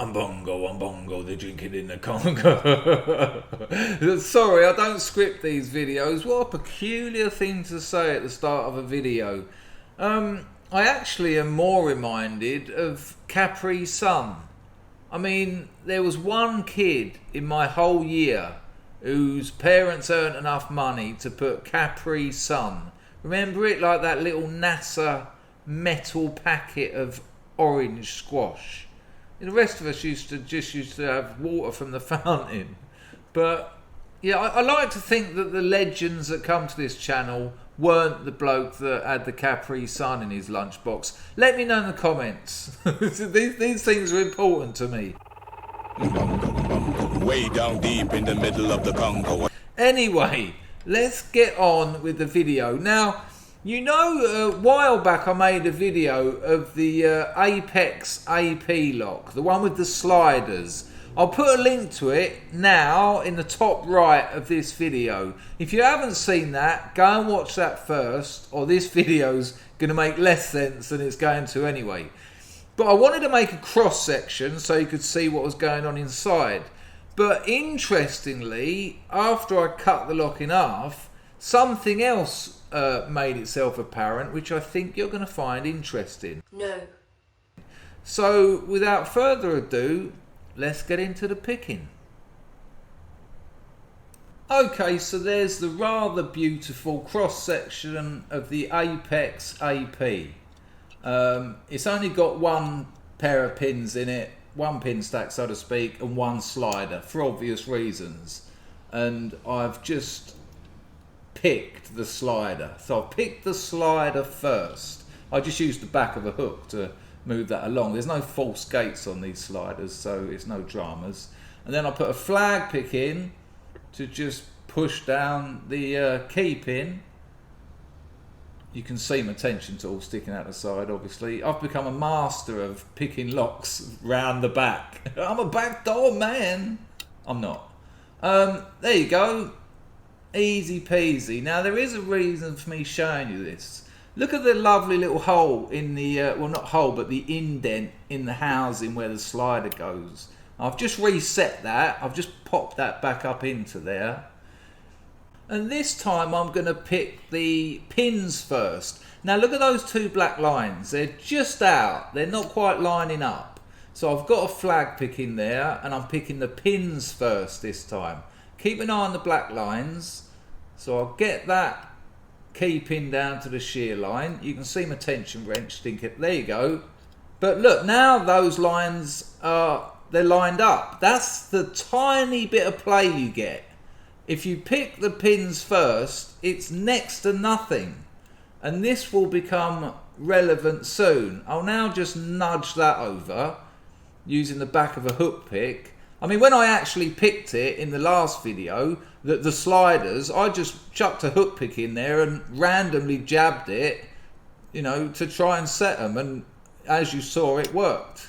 I'm bongo, they're drinking in the Congo. Sorry, I don't script these videos. What a peculiar thing to say at the start of a video. I actually am more reminded of Capri Sun. I mean, there was one kid in my whole year whose parents earned enough money to put Capri Sun. Remember it, like that little NASA metal packet of orange squash. The rest of us used to have water from the fountain. But yeah, I like to think that the legends that come to this channel weren't the bloke that had the Capri Sun in his lunchbox. Let me know in the comments. these things are important to me. Way down deep in the middle of the Congo. Anyway, let's get on with the video. Now, you know, a while back I made a video of the Apex AP lock, the one with the sliders. I'll put a link to it now in the top right of this video. If you haven't seen that, go and watch that first, or this video's going to make less sense than it's going to anyway. But I wanted to make a cross section so you could see what was going on inside. But interestingly, after I cut the lock in half, something else made itself apparent, which I think you're going to find interesting. No. So, without further ado, let's get into the picking. Okay, so there's the rather beautiful cross-section of the Apex AP. It's only got one pair of pins in it, one pin stack so to speak, and one slider for obvious reasons. And I've just picked the slider. So I've picked the slider first. I just used the back of a hook to move that along. There's no false gates on these sliders, so it's no dramas. And then I put a flag pick in to just push down the key pin. You can see my tension tool sticking out the side, obviously. I've become a master of picking locks round the back. I'm a backdoor man. I'm not. There you go. Easy peasy. Now there is a reason for me showing you this. Look at the lovely little hole in the, well not hole, but the indent in the housing where the slider goes. I've just reset that. I've just popped that back up into there. And this time I'm going to pick the pins first. Now look at those two black lines. They're just out. They're not quite lining up. So I've got a flag pick in there and I'm picking the pins first this time. Keep an eye on the black lines. So I'll get that key pin down to the shear line. You can see my tension wrench stinking. There you go. But look, now those lines they're lined up. That's the tiny bit of play you get. If you pick the pins first, it's next to nothing. And this will become relevant soon. I'll now just nudge that over using the back of a hook pick. I mean, when I actually picked it in the last video, the sliders, I just chucked a hook pick in there and randomly jabbed it, you know, to try and set them. And as you saw, it worked.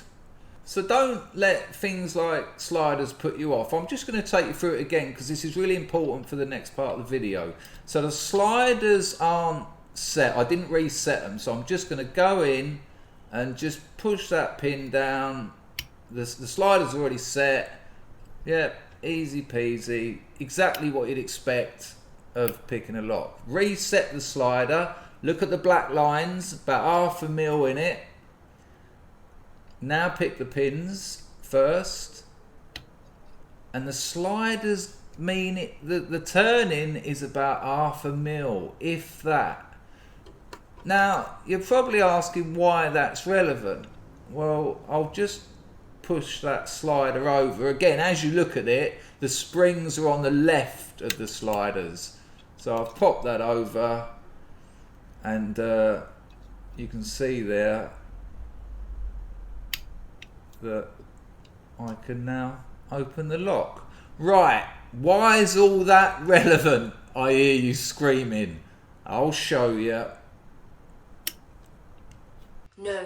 So don't let things like sliders put you off. I'm just going to take you through it again because this is really important for the next part of the video. So the sliders aren't set. I didn't reset them. So I'm just going to go in and just push that pin down. The slider's already set. Yeah, easy peasy. Exactly what you'd expect of picking a lock. Reset the slider. Look at the black lines, about 0.5 mil in it. Now pick the pins first. And the sliders mean it. The turn-in is about 0.5 mil, if that. Now, you're probably asking why that's relevant. Well, I'll just push that slider over. Again, as you look at it, the springs are on the left of the sliders. So I've popped that over and you can see there that I can now open the lock. Right, why is all that relevant? I hear you screaming. I'll show you. No.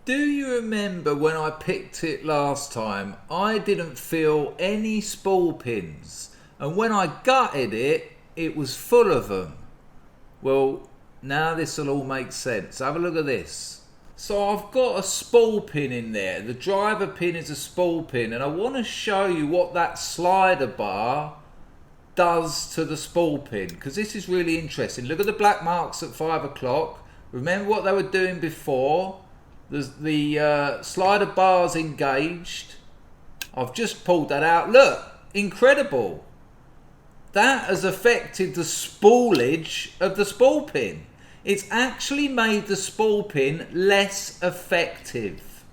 Do you remember when I picked it last time? I didn't feel any spool pins. And when I gutted it, it was full of them. Well, now this will all make sense. Have a look at this. So I've got a spool pin in there. The driver pin is a spool pin, and I want to show you what that slider bar does to the spool pin, because this is really interesting. Look at the black marks at 5 o'clock. Remember what they were doing before. The slider bar's engaged. I've just pulled that out. Look, incredible. That has affected the spoolage of the spool pin. It's actually made the spool pin less effective.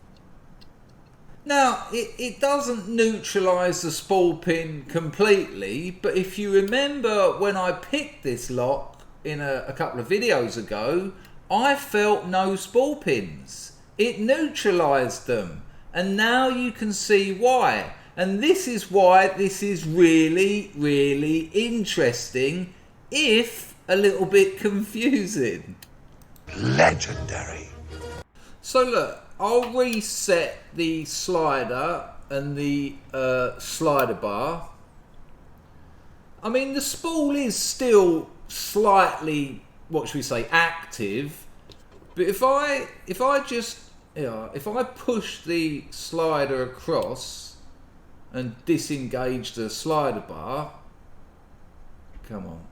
Now, it doesn't neutralise the spool pin completely, but if you remember when I picked this lock in a couple of videos ago, I felt no spool pins. It neutralised them, and now you can see why. And this is why this is really, really interesting, if a little bit confusing. Legendary. So look, I'll reset the slider and the slider bar. I mean, the spool is still slightly, what should we say, active. But if I just, if I push the slider across and disengage the slider bar, come on.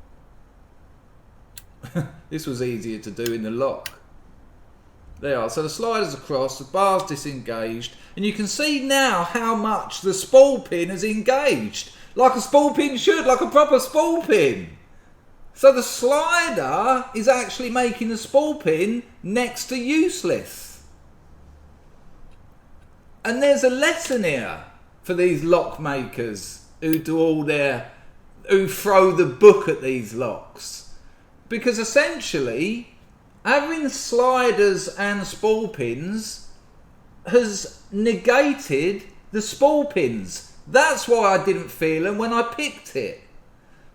This was easier to do in the lock. There are. So the slider's across, the bar's disengaged, and you can see now how much the spool pin has engaged. Like a spool pin should, like a proper spool pin. So the slider is actually making the spool pin next to useless. And there's a lesson here for these lock makers who who throw the book at these locks. Because essentially, having sliders and spool pins has negated the spool pins. That's why I didn't feel them when I picked it.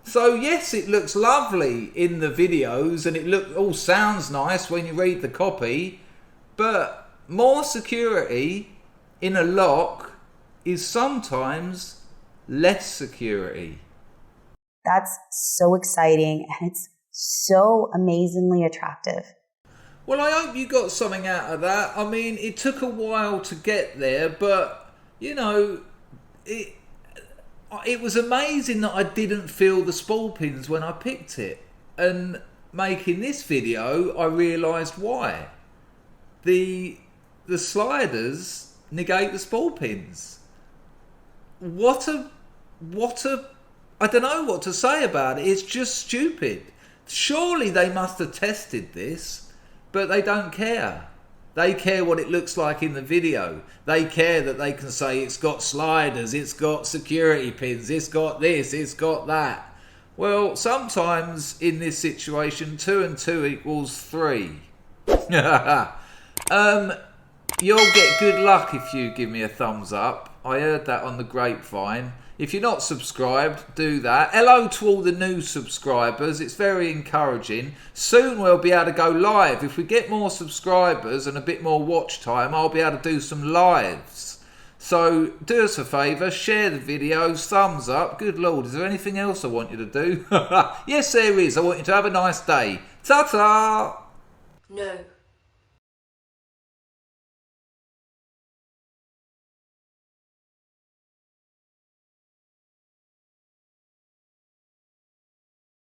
So yes, it looks lovely in the videos and it all sounds nice when you read the copy, but more security in a lock is sometimes less security. That's so exciting, and it's so amazingly attractive. Well, I hope you got something out of that. I mean, it took a while to get there, but, you know, it was amazing that I didn't feel the spool pins when I picked it. And making this video, I realised why. The sliders negate the spool pins. What a I don't know what to say about it. It's just stupid. Surely they must have tested this, but they don't care. They care what it looks like in the video. They care that they can say it's got sliders, it's got security pins, it's got this, it's got that. Well, sometimes in this situation, 2 and 2 equals 3. You'll get good luck if you give me a thumbs up. I heard that on the grapevine. If you're not subscribed, do that. Hello to all the new subscribers. It's very encouraging. Soon we'll be able to go live. If we get more subscribers and a bit more watch time, I'll be able to do some lives. So do us a favour, share the videos, thumbs up. Good Lord, is there anything else I want you to do? Yes, there is. I want you to have a nice day. Ta-ta! No.